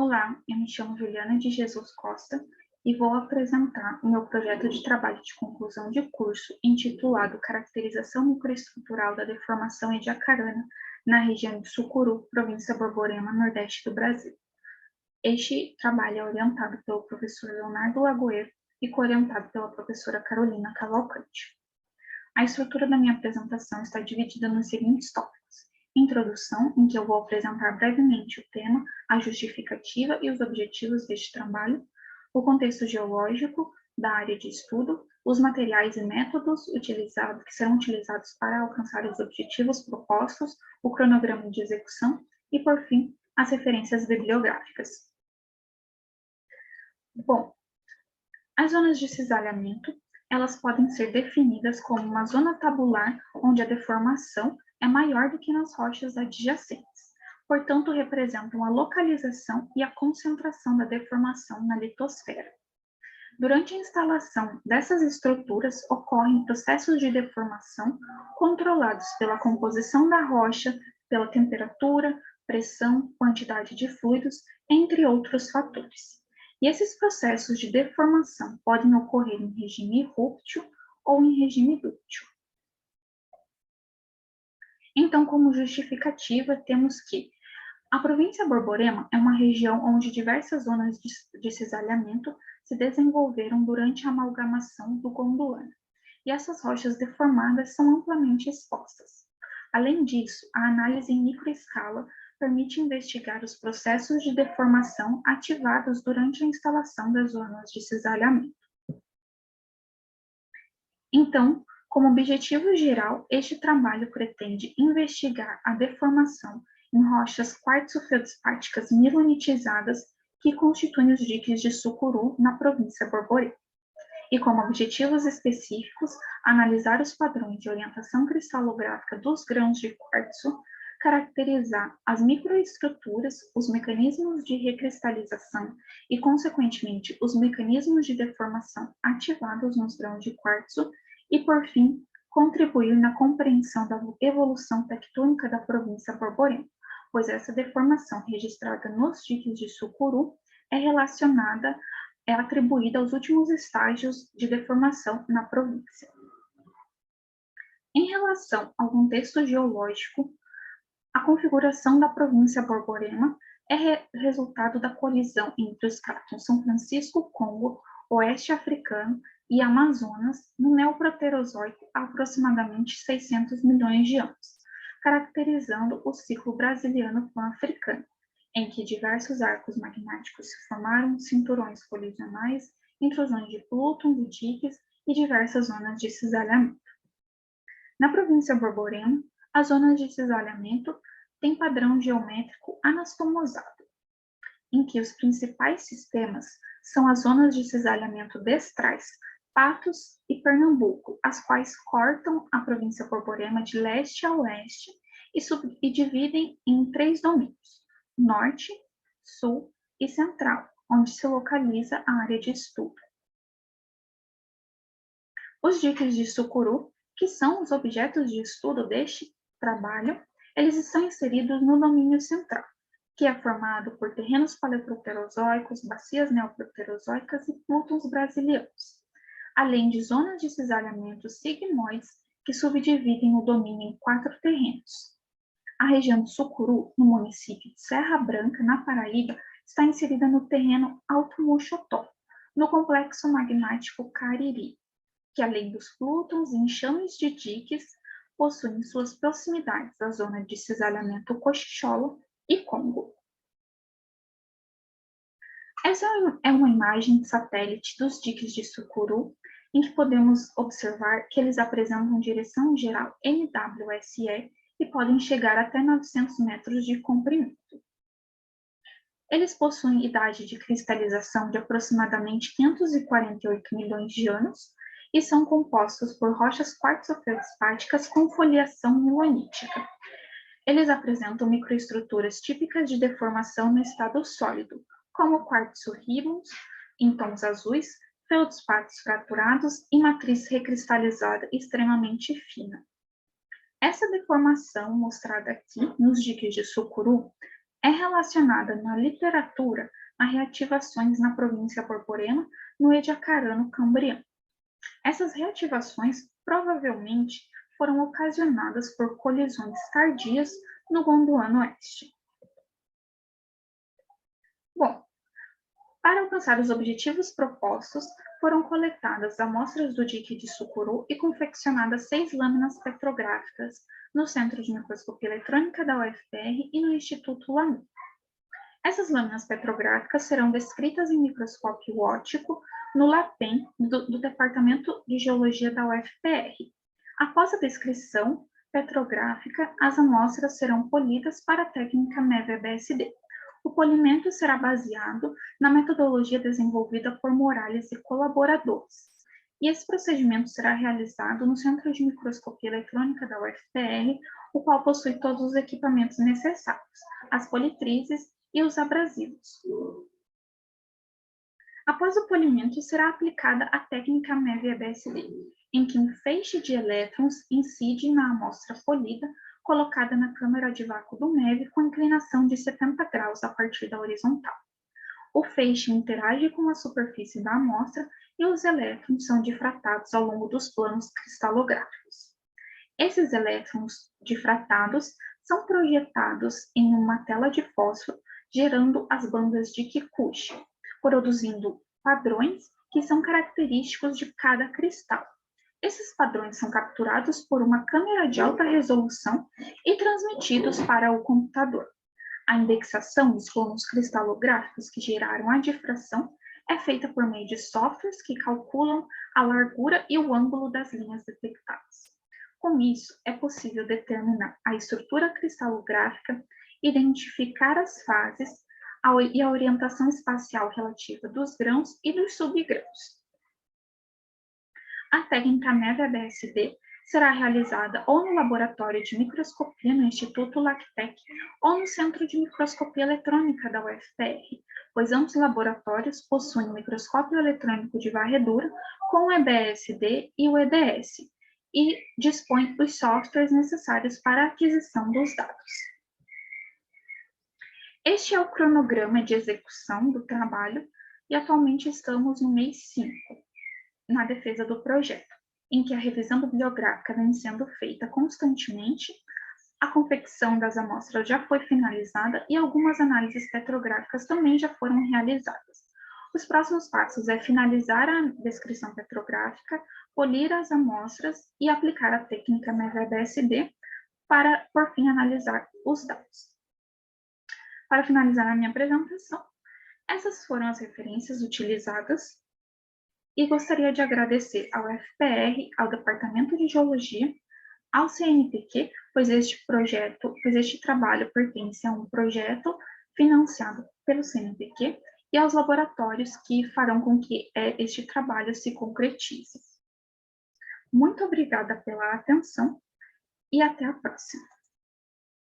Olá, eu me chamo Juliana de Jesus Costa e vou apresentar o meu projeto de trabalho de conclusão de curso intitulado Caracterização microestrutural da deformação ediacarana na região de Sucuru, província Borborema, nordeste do Brasil. Este trabalho é orientado pelo professor Leonardo Lagoeiro e coorientado pela professora Carolina Cavalcante. A estrutura da minha apresentação está dividida nos seguintes tópicos: introdução, em que eu vou apresentar brevemente o tema, a justificativa e os objetivos deste trabalho, o contexto geológico da área de estudo, os materiais e métodos que serão utilizados para alcançar os objetivos propostos, o cronograma de execução e, por fim, as referências bibliográficas. Bom, as zonas de cisalhamento, elas podem ser definidas como uma zona tabular onde a deformação é maior do que nas rochas adjacentes. Portanto, representam a localização e a concentração da deformação na litosfera. Durante a instalação dessas estruturas, ocorrem processos de deformação controlados pela composição da rocha, pela temperatura, pressão, quantidade de fluidos, entre outros fatores. E esses processos de deformação podem ocorrer em regime rúptil ou em regime dúctil. Então, como justificativa, temos que a província Borborema é uma região onde diversas zonas de cisalhamento se desenvolveram durante a amalgamação do Gondwana, e essas rochas deformadas são amplamente expostas. Além disso, a análise em microescala permite investigar os processos de deformação ativados durante a instalação das zonas de cisalhamento. Então, como objetivo geral, este trabalho pretende investigar a deformação em rochas quartzo-feldspáticas milanitizadas que constituem os diques de Sucuru, na província Borborema. E como objetivos específicos, analisar os padrões de orientação cristalográfica dos grãos de quartzo, caracterizar as microestruturas, os mecanismos de recristalização e, consequentemente, os mecanismos de deformação ativados nos grãos de quartzo e, por fim, contribuir na compreensão da evolução tectônica da província Borborema, pois essa deformação registrada nos diques de Sucuru é atribuída aos últimos estágios de deformação na província. Em relação ao contexto geológico, a configuração da província Borborema é resultado da colisão entre os cratons São Francisco, Congo, Oeste Africano e Amazonas no Neoproterozoico há aproximadamente 600 milhões de anos, caracterizando o ciclo brasiliano pan-africano, em que diversos arcos magmáticos se formaram, cinturões colisionais, intrusões de plúton, de diques e diversas zonas de cisalhamento. Na província Borborema, as zonas de cisalhamento têm padrão geométrico anastomosado, em que os principais sistemas são as zonas de cisalhamento destrais, Patos e Pernambuco, as quais cortam a província Borborema de leste a oeste e dividem em 3 domínios: norte, sul e central, onde se localiza a área de estudo. Os diques de Sucuru, que são os objetos de estudo deste trabalho, eles estão inseridos no domínio central, que é formado por terrenos paleoproterozoicos, bacias neoproterozoicas e plútons brasilianos, além de zonas de cisalhamento sigmoides que subdividem o domínio em 4 terrenos. A região do Sucuru, no município de Serra Branca, na Paraíba, está inserida no terreno Alto Moxotó, no complexo magmático Cariri, que além dos plútons e enxames de diques, possui em suas proximidades a zona de cisalhamento Cochichola e Congo. Essa é uma imagem de satélite dos diques de Sucuru, em que podemos observar que eles apresentam direção geral NWSE e podem chegar até 900 metros de comprimento. Eles possuem idade de cristalização de aproximadamente 548 milhões de anos e são compostos por rochas quartzo-feldspáticas com foliação milanítica. Eles apresentam microestruturas típicas de deformação no estado sólido, como quartzo ribbons em tons azuis, feldspatos fraturados e matriz recristalizada extremamente fina. Essa deformação mostrada aqui nos diques de Sucuru é relacionada na literatura a reativações na província Borborema, no Ediacarano Cambriano. Essas reativações provavelmente foram ocasionadas por colisões tardias no Gondwana Oeste. Bom, para alcançar os objetivos propostos, foram coletadas amostras do dique de Sucuru e confeccionadas 6 lâminas petrográficas no Centro de Microscopia Eletrônica da UFPR e no Instituto Lamy. Essas lâminas petrográficas serão descritas em microscópio óptico no LAPEN do Departamento de Geologia da UFPR. Após a descrição petrográfica, as amostras serão polidas para a técnica MEV-ABSD. O polimento será baseado na metodologia desenvolvida por Morales e colaboradores. E esse procedimento será realizado no Centro de Microscopia Eletrônica da UFPR, o qual possui todos os equipamentos necessários, as politrizes e os abrasivos. Após o polimento, será aplicada a técnica MEV-ABSD, em que um feixe de elétrons incide na amostra polida, colocada na câmara de vácuo do MEV com inclinação de 70 graus a partir da horizontal. O feixe interage com a superfície da amostra e os elétrons são difratados ao longo dos planos cristalográficos. Esses elétrons difratados são projetados em uma tela de fósforo, gerando as bandas de Kikuchi, produzindo padrões que são característicos de cada cristal. Esses padrões são capturados por uma câmera de alta resolução e transmitidos para o computador. A indexação dos planos cristalográficos que geraram a difração é feita por meio de softwares que calculam a largura e o ângulo das linhas detectadas. Com isso, é possível determinar a estrutura cristalográfica, identificar as fases e a orientação espacial relativa dos grãos e dos subgrãos. A técnica MEV-ABSD será realizada ou no Laboratório de Microscopia no Instituto LACTEC ou no Centro de Microscopia Eletrônica da UFPR, pois ambos laboratórios possuem microscópio eletrônico de varredura com o EBSD e o EDS, e dispõem os softwares necessários para a aquisição dos dados. Este é o cronograma de execução do trabalho e atualmente estamos no mês 5, na defesa do projeto, em que a revisão bibliográfica vem sendo feita constantemente, a confecção das amostras já foi finalizada e algumas análises petrográficas também já foram realizadas. Os próximos passos é finalizar a descrição petrográfica, polir as amostras e aplicar a técnica MEV-ABSD para, por fim, analisar os dados. Para finalizar a minha apresentação, essas foram as referências utilizadas e gostaria de agradecer ao FPR, ao Departamento de Geologia, ao CNPq, pois este trabalho pertence a um projeto financiado pelo CNPq, e aos laboratórios que farão com que este trabalho se concretize. Muito obrigada pela atenção e até a próxima.